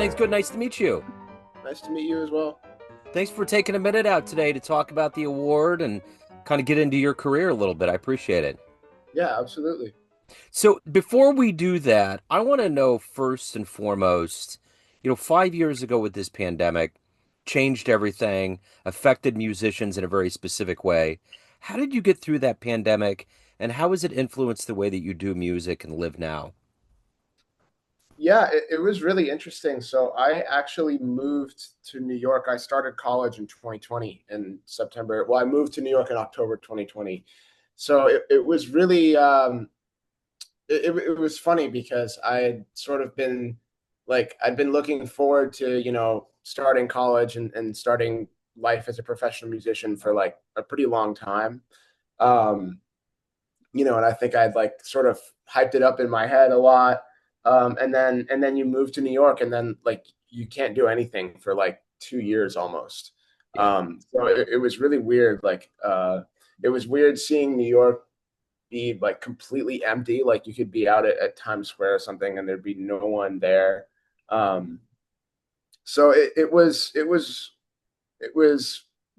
Everything's good. Nice to meet you. Nice to meet you as well. Thanks for taking a minute out today to talk about the award and kind of get into your career a little bit. I appreciate it. Yeah, absolutely. So, before we do that, I want to know first and foremost, 5 years ago with this pandemic, changed everything, affected musicians in a very specific way. How did you get through that pandemic, and how has it influenced the way that you do music and live now? Yeah, it was really interesting. So I actually moved to New York. I started college in 2020 in September. Well, I moved to New York in October 2020. So it was really it was funny because I had sort of been I'd been looking forward to, starting college and starting life as a professional musician for like a pretty long time. Um, and I think I'd like sort of hyped it up in my head a lot. And then you move to New York, and then like you can't do anything for like 2 years almost. Yeah. So it was really weird. It was weird seeing New York be like completely empty. Like you could be out at Times Square or something, and there'd be no one there. Um, so it was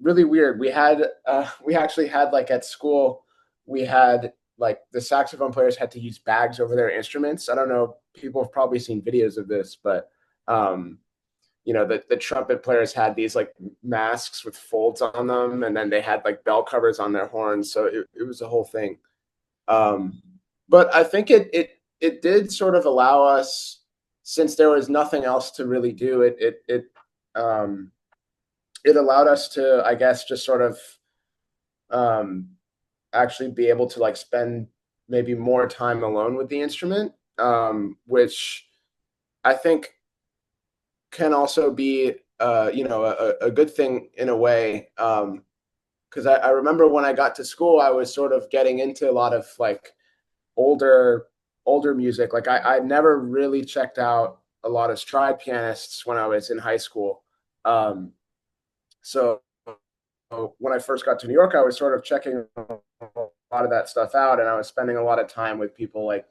really weird. We actually had like at school, we had like the saxophone players had to use bags over their instruments. I don't know, people have probably seen videos of this, but um, the trumpet players had these like masks with folds on them, and then they had like bell covers on their horns. So it was a whole thing. Um, but I think it did sort of allow us, since there was nothing else to really do, um, it allowed us to, I guess, just sort of um, actually be able to like spend maybe more time alone with the instrument, which I think can also be, a good thing in a way. Because I remember when I got to school, I was sort of getting into a lot of like older older music. Like I never really checked out a lot of stride pianists when I was in high school. Um, so when I first got to New York, I was sort of checking a lot of that stuff out, and I was spending a lot of time with people like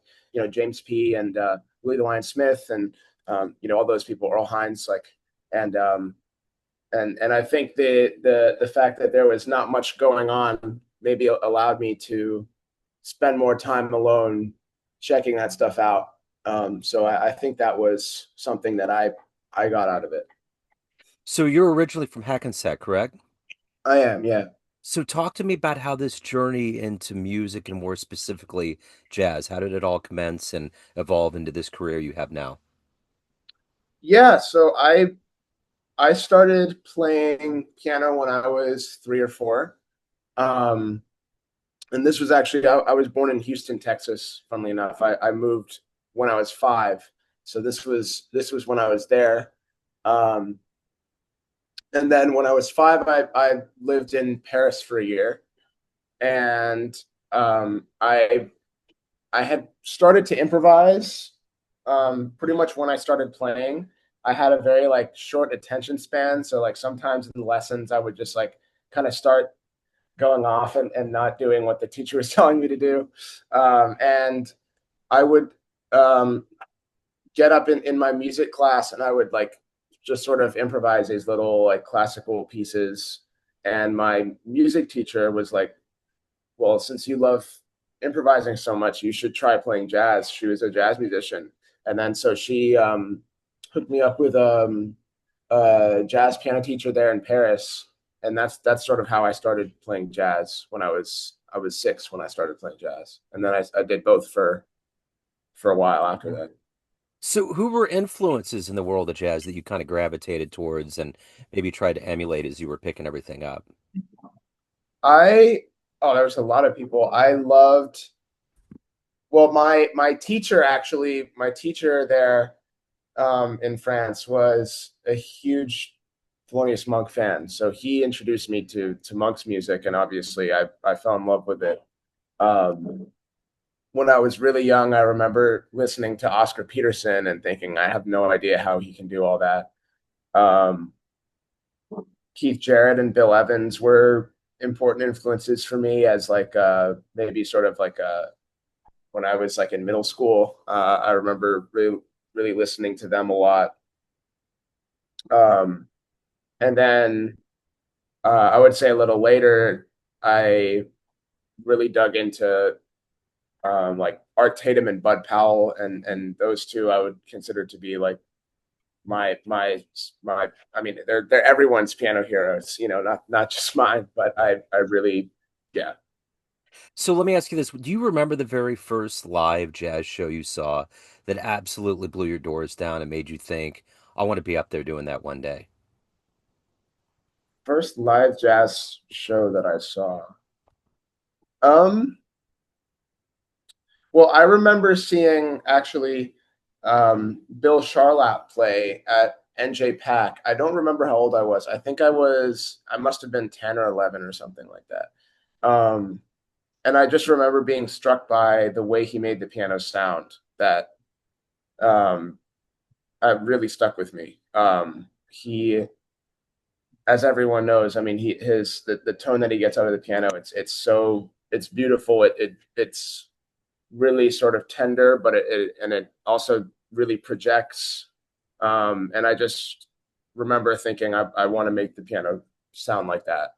James P. and Louis the Lion Smith, and all those people, Earl Hines, like, and and I think the fact that there was not much going on maybe allowed me to spend more time alone checking that stuff out. So I think that was something that I got out of it. So, you're originally from Hackensack, correct? I am, yeah. So talk to me about how this journey into music and more specifically jazz, how did it all commence and evolve into this career you have now? Yeah, so I started playing piano when I was 3 or 4. Um, and this was actually I was born in Houston, Texas, funnily enough. I moved when I was 5. So this was when I was there. Um, and then when I was 5, I lived in Paris for a year. And I had started to improvise pretty much when I started playing. I had a very like short attention span, so like sometimes in the lessons I would just like kind of start going off and not doing what the teacher was telling me to do, and I would um, get up in my music class, and I would like just sort of improvise these little like classical pieces. And my music teacher was like, well, since you love improvising so much, you should try playing jazz. She was a jazz musician. And then so she hooked me up with a jazz piano teacher there in Paris. And that's sort of how I started playing jazz when I was 6 when I started playing jazz. And then I did both for a while after that. So who were influences in the world of jazz that you kind of gravitated towards and maybe tried to emulate as you were picking everything up? I oh, there was a lot of people. I loved, well, my teacher there in France was a huge Thelonious Monk fan. So he introduced me to Monk's music, and obviously I fell in love with it. Um, when I was really young, I remember listening to Oscar Peterson and thinking, I have no idea how he can do all that. Um, Keith Jarrett and Bill Evans were important influences for me as like maybe sort of like when I was like in middle school. I remember really listening to them a lot. Um, and then I would say a little later, I really dug into like Art Tatum and Bud Powell, and those two I would consider to be like my. I mean, they're everyone's piano heroes, you know, not just mine, but I really, yeah. So let me ask you this. Do you remember the very first live jazz show you saw that absolutely blew your doors down and made you think, I want to be up there doing that one day? First live jazz show that I saw. Um, well, I remember seeing actually Bill Charlap play at NJ Pack. I don't remember how old I was. I must have been 10 or 11 or something like that. And I just remember being struck by the way he made the piano sound that um, really stuck with me. As everyone knows, I mean, the tone that he gets out of the piano, it's beautiful. It's really sort of tender, but it also really projects. And I just remember thinking, I want to make the piano sound like that.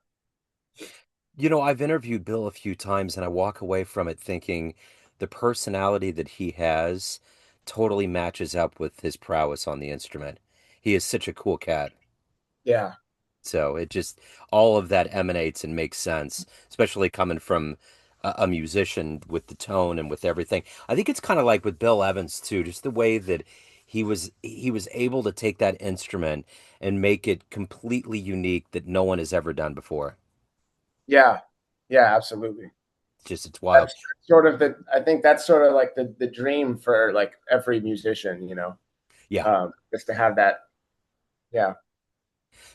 You know, I've interviewed Bill a few times and I walk away from it thinking the personality that he has totally matches up with his prowess on the instrument. He is such a cool cat. Yeah, So it just, all of that emanates and makes sense, especially coming from a musician with the tone and with everything. I think it's kind of like with Bill Evans too, just the way that he was able to take that instrument and make it completely unique that no one has ever done before. yeah, yeah, absolutely. Just it's wild. I think that's sort of like the dream for like every musician, you know, Yeah. just to have that. Yeah.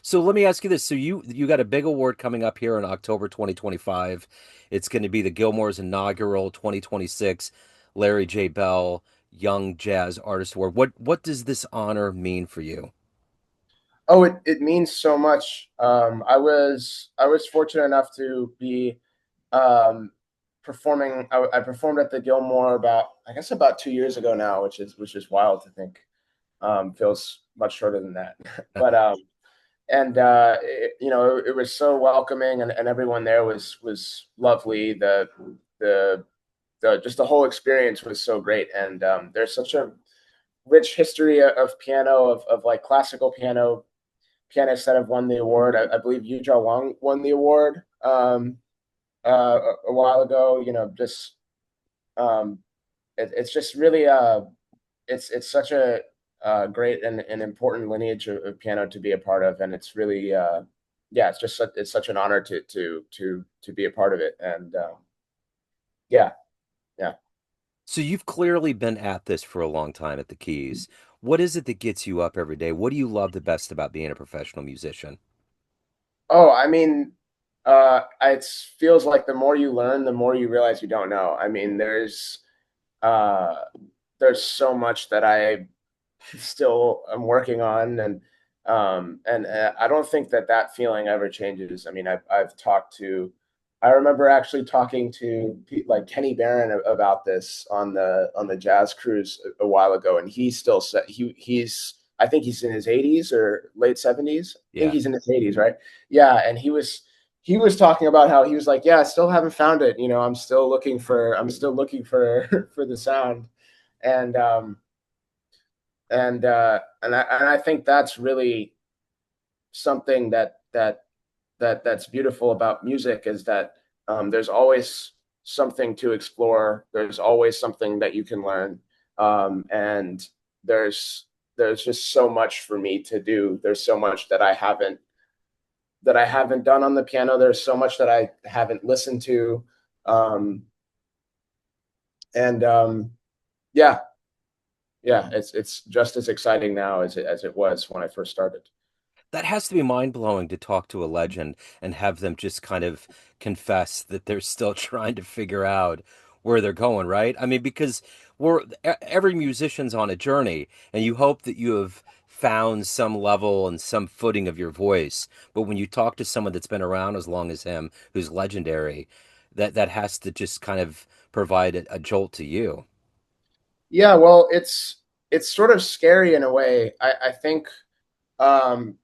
So let me ask you this. So you got a big award coming up here in October 2025. It's going to be the Gilmore's inaugural 2026 Larry J. Bell Young Jazz Artist Award. What does this honor mean for you? Oh, it means so much. I was fortunate enough to be um, performing. I performed at the Gilmore about I guess about 2 years ago now, which is wild to think. Feels much shorter than that, but you know it was so welcoming, and everyone there was lovely. The just the whole experience was so great, and there's such a rich history of piano of like classical pianists that have won the award. I believe Yu Wang won the award a while ago. You know, just um, it's just really it's such a great and important lineage of piano to be a part of, and it's really yeah, it's such an honor to be a part of it, and yeah, yeah. So you've clearly been at this for a long time at the Keys. What is it that gets you up every day? What do you love the best about being a professional musician? Oh, I mean, it feels like the more you learn, the more you realize you don't know. I mean, uh, there's so much that I still am working on, and I don't think that that feeling ever changes. I mean, I've talked to, I remember actually talking to like Kenny Barron about this on the jazz cruise a while ago, and he still said he's I think he's in his 80s or late 70s. I think Yeah. he's in his 80s, right? Yeah, and he was talking about how he was like, yeah, I still haven't found it. You know, I'm still looking for for the sound, and and I think that's really something that's beautiful about music is that there's always something to explore. There's always something that you can learn, and there's there's just so much for me to do. There's so much that I haven't done on the piano. There's so much that I haven't listened to, um, and yeah, yeah, it's just as exciting now as it was when I first started. That has to be mind blowing to talk to a legend and have them just kind of confess that they're still trying to figure out where they're going, right? I mean, because every musician's on a journey, and you hope that you have found some level and some footing of your voice. But when you talk to someone that's been around as long as him, who's legendary, that has to just kind of provide a jolt to you. Yeah, well, it's sort of scary in a way. I think um,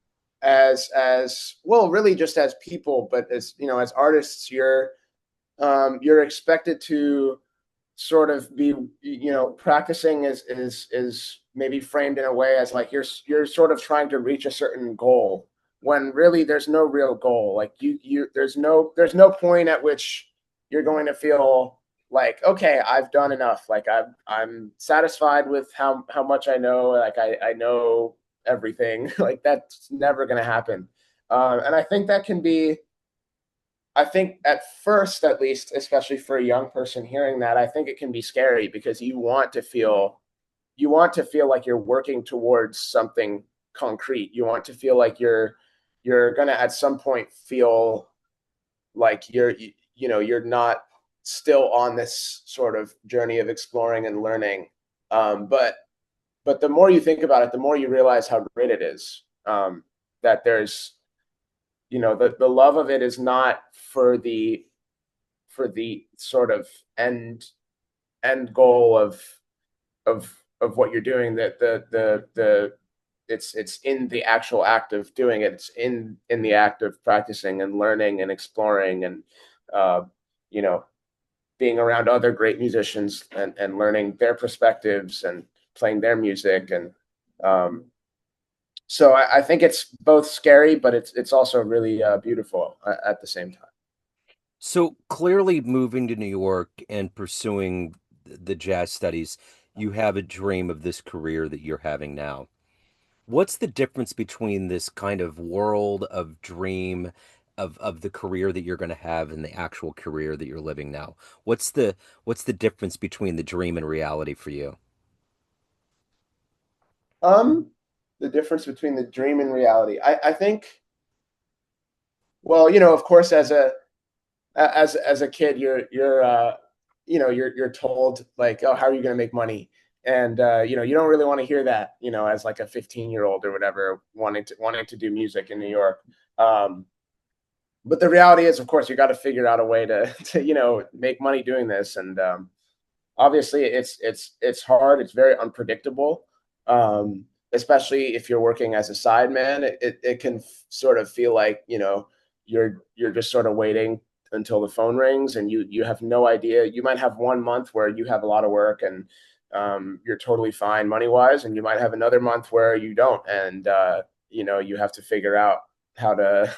as well, really just as people, but as you know, as artists, you're expected to sort of be, you know, practicing is maybe framed in a way as like you're sort of trying to reach a certain goal when really there's no real goal. Like you there's no point at which you're going to feel like, okay, I've done enough. Like I'm satisfied with how much I know. Like I know everything. Like that's never going to happen. And I think that can be, I think at first, at least, especially for a young person hearing that, I think it can be scary because you want to feel like you're working towards something concrete. You want to feel like you're gonna at some point feel like you know, you're not still on this sort of journey of exploring and learning. But the more you think about it, the more you realize how great it is. That there's, you know, the love of it is not for the sort of end goal of what you're doing, that the it's in the actual act of doing it. It's in the act of practicing and learning and exploring and uh you know, being around other great musicians and learning their perspectives and playing their music. And um so I think it's both scary, but it's also really beautiful at the same time. So clearly, moving to New York and pursuing the jazz studies, you have a dream of this career that you're having now. What's the difference between this kind of world of dream of the career that you're going to have and the actual career that you're living now? What's the difference between the dream and reality for you? um the difference between the dream and reality, I think, well, you know, of course, as a kid, you're you know, you're told like, oh, how are you going to make money? And you know, you don't really want to hear that, you know, as like a 15-year-old or whatever, wanting to do music in New York. Um, but the reality is, of course, you got to figure out a way to you know, make money doing this. And obviously it's hard, it's very unpredictable, especially if you're working as a sideman. It can sort of feel like, you know, you're just sort of waiting until the phone rings and you have no idea. You might have 1 month where you have a lot of work and you're totally fine money wise, and you might have another month where you don't, and you know, you have to figure out how to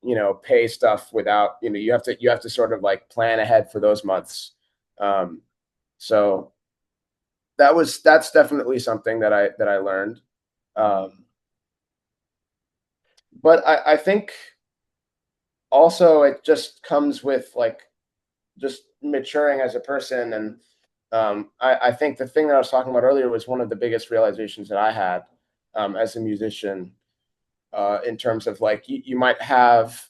you know, pay stuff without, you know, you have to sort of like plan ahead for those months. um, so that's definitely something that I learned. Um, but I think also it just comes with like just maturing as a person. And I think the thing that I was talking about earlier was one of the biggest realizations that I had as a musician, in terms of like you might have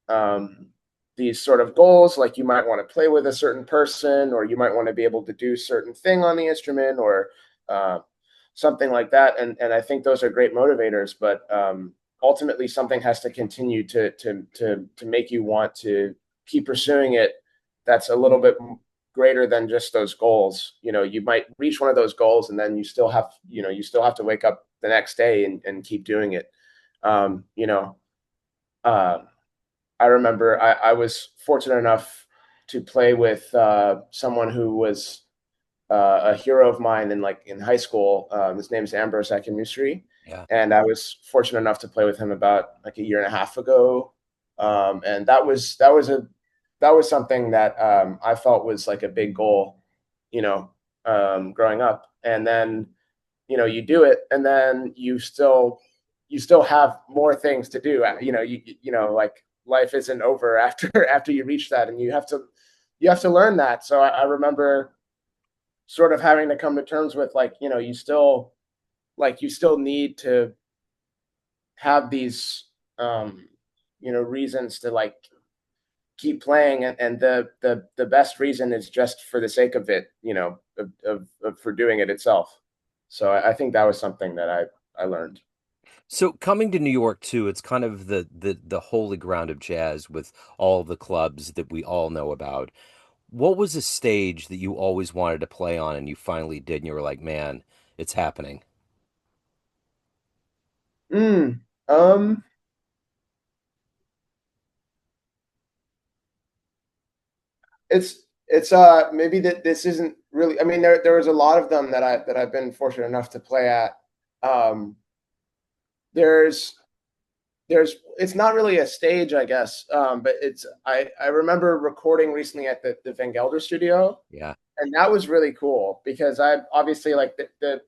um, these sort of goals, like you might want to play with a certain person, or you might want to be able to do a certain thing on the instrument, or uh, something like that. And I think those are great motivators, but ultimately something has to continue to make you want to keep pursuing it. That's a little bit greater than just those goals. You know, you might reach one of those goals and then you still have, you know, you still have to wake up the next day and keep doing it. You know, uh, I remember I was fortunate enough to play with someone who was a hero of mine in like in high school. His name is Ambrose Akinmusri, Yeah. and I was fortunate enough to play with him about like a year and a half ago. And that was something that I felt was like a big goal, you know, growing up. And then, you know, you do it, and then you still have more things to do. You know, you know, like life isn't over after after you reach that, and you have to learn that. So I remember sort of having to come to terms with like, you know, you still need to have these you know, reasons to like keep playing, and the best reason is just for the sake of it, you know, of for doing it itself. So I think that was something that I learned. So coming to New York too, it's kind of the holy ground of jazz with all the clubs that we all know about. What was a stage that you always wanted to play on and you finally did and you were like, man, it's happening? Mm, um, it's maybe that this isn't really. I mean, there was a lot of them that I've been fortunate enough to play at. Um, there's there's it's not really a stage, I guess, but it's I remember recording recently at the Van Gelder studio, Yeah. and that was really cool because I obviously like they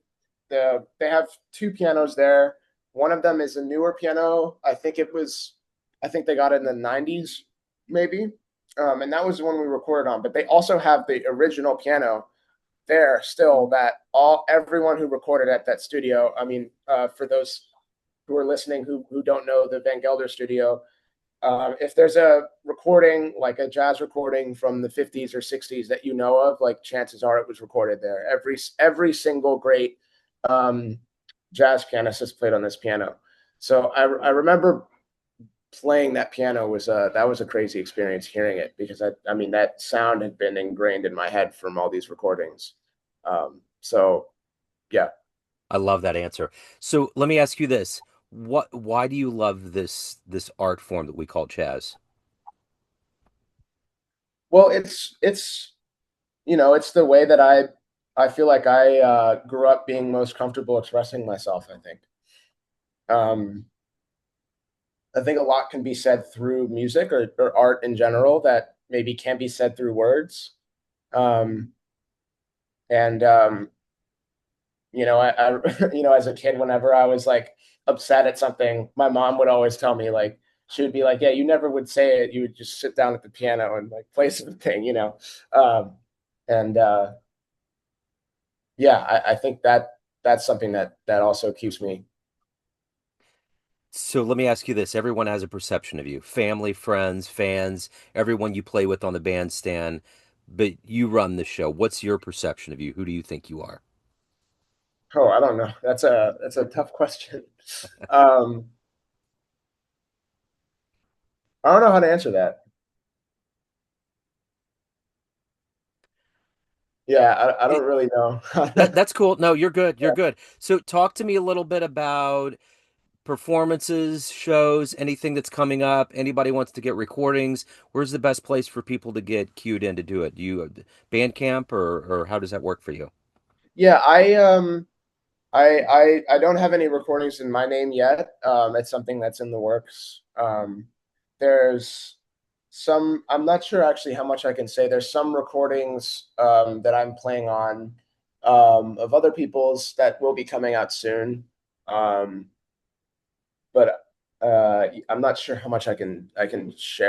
have two pianos there. One of them is a newer piano. I think they got it in the 90s, maybe. And that was the one we recorded on. But they also have the original piano there still that all everyone who recorded at that studio. I mean, for those who are listening who don't know the Van Gelder studio, if there's a recording, like a jazz recording from the 50s or 60s that you know of, like chances are it was recorded there. Every single great um, jazz pianist has played on this piano. So I remember playing that piano was that was a crazy experience hearing it because I mean that sound had been ingrained in my head from all these recordings. So yeah. I love that answer. So let me ask you this. Why do you love this art form that we call jazz? Well, it's it's the way that I feel like I grew up being most comfortable expressing myself, I think. Um, I think a lot can be said through music or art in general that maybe can't be said through words. Um, and as a kid, whenever I was like upset at something, my mom would always tell me like she would be like, "Yeah, you never would say it. You would just sit down at the piano and like play something." Um, and yeah, I think that's something that also keeps me. So let me ask you this. Everyone has a perception of you. Family, friends, fans, everyone you play with on the bandstand, but you run the show. What's your perception of you? Who do you think you are? Oh, I don't know. That's a tough question. Um, I don't know how to answer that. Yeah, I don't really know. That's cool. No, you're good. You're good. So talk to me a little bit about performances, shows, anything that's coming up. Anybody wants to get recordings. Where's the best place for people to get queued in to do it? Do you Bandcamp or how does that work for you? Yeah, I don't have any recordings in my name yet. It's something that's in the works. There's some, I'm not sure actually how much I can say. There's some recordings that I'm playing on of other people's that will be coming out soon. Um, but I'm not sure how much I can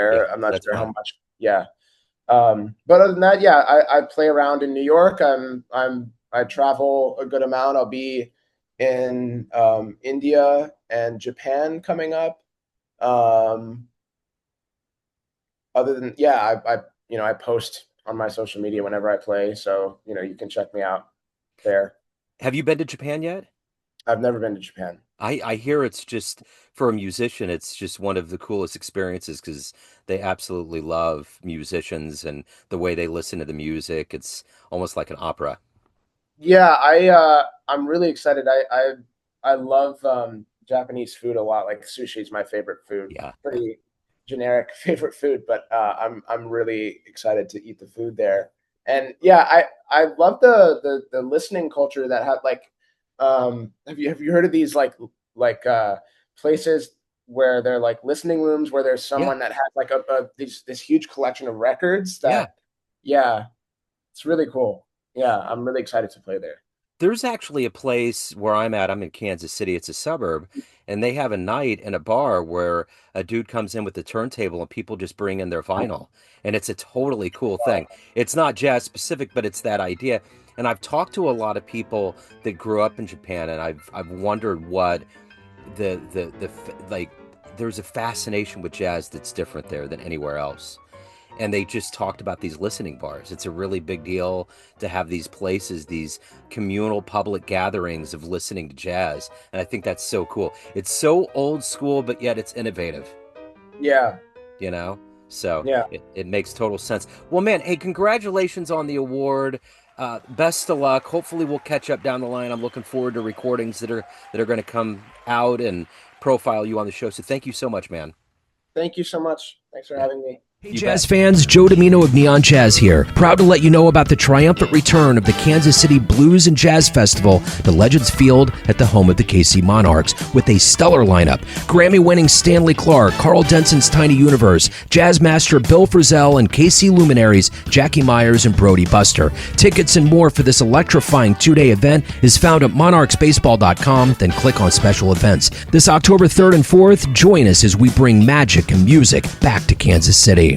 Yeah, share. I'm not that's sure how fine. much. Yeah. But other than that, yeah, I play around in New York. I travel a good amount. I'll be in India and Japan coming up. Um, other than yeah, I post on my social media whenever I play, so you can check me out there. Have you been to Japan yet? I've never been to Japan. I hear it's just for a musician, it's just one of the coolest experiences because they absolutely love musicians and the way they listen to the music. It's almost like an opera. Yeah, I'm really excited. I love Japanese food a lot. Like sushi is my favorite food. Yeah, yeah. Pretty generic favorite food, but I'm really excited to eat the food there. And yeah, I love the listening culture that have like have you heard of these like places where they're like listening rooms where there's Yeah, someone that has like this huge collection of records yeah. that yeah, it's really cool. Yeah, I'm really excited to play there. There's actually a place where I'm at. I'm in Kansas City. It's a suburb, and they have a night in a bar where a dude comes in with the turntable and people just bring in their vinyl. And it's a totally cool thing. It's not jazz specific, but it's that idea. And I've talked to a lot of people that grew up in Japan, and I've wondered what like there's a fascination with jazz that's different there than anywhere else. And they just talked about these listening bars. It's a really big deal to have these places, these communal public gatherings of listening to jazz. And I think that's so cool. It's so old school, but yet it's innovative, Yeah, you know? So yeah. it makes total sense. Well, man, hey, congratulations on the award. Best of luck. Hopefully, we'll catch up down the line. I'm looking forward to recordings that are going to come out, and profile you on the show. So thank you so much, man. Thank you so much. Thanks for having me. Hey Jazz fans, Joe Domino of Neon Jazz here. Proud to let you know about the triumphant return of the Kansas City Blues and Jazz Festival to Legends Field at the home of the KC Monarchs with a stellar lineup. Grammy-winning Stanley Clarke, Carl Denson's Tiny Universe, jazz master Bill Frisell, and KC luminaries Jackie Myers and Brody Buster. Tickets and more for this electrifying two-day event is found at monarchsbaseball.com, then click on special events. This October 3rd and 4th, join us as we bring magic and music back to Kansas City.